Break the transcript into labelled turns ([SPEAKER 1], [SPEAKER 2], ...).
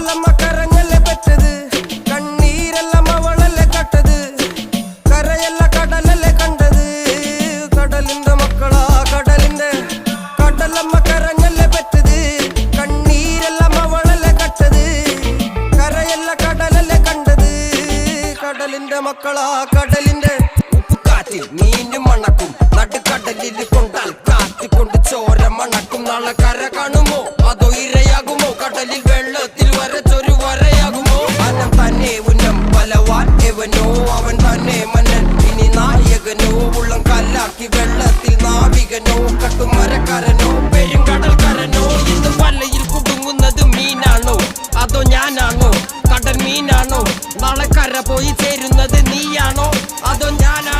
[SPEAKER 1] കടലമ്മ കരഞ്ഞല്ലേ പെറ്റത്, കണ്ണീരെല്ലാം അവളല്ലേ കട്ടത്, കരയല്ല കടലല്ലേ കണ്ടത്. കടലിന്റെ മക്കളാ കടലിന്റെ, കടലമ്മ കരഞ്ഞല്ലേ പെറ്റത്, കണ്ണീരെല്ലാം അവളല്ലേ കട്ടത്, കരയല്ല കടലല്ലേ കണ്ടത്. കടലിന്റെ മക്കളാ കടലിന്റെ. ഉപ്പുകാറ്റിൽ മീനും മണക്കും, നടുക്കടലിൽ കൊണ്ടാൽ കാറ്റ് കൊണ്ട് ചോര മണക്കും. നാളെ കര കാണുമോ അതോ ഇരയാകുമോ, കടലിൽ വെള്ളത്തിൽ വരച്ചൊരു വരയാകുമോ. അനം തന്നെ ഉന്നം ബലവാൻ എവനോ, അവൻ തന്നെ മന്നൻ ഇനി നായകനോ. ഉള്ളം കല്ലാക്കി വെള്ളത്തിൽ നാവികനോ, കട്ടുമരക്കാരനോ പെരുങ്കടൽക്കാരനോ. ഇന്ന് വലയിൽ കുടുങ്ങുന്നത് മീനാണോ അതോ ഞാനാണോ, കടൽ മീനാണോ. നാളെ കര പോയി ചേരുന്നത് നീയാണോ അതോ ഞാനാണോ.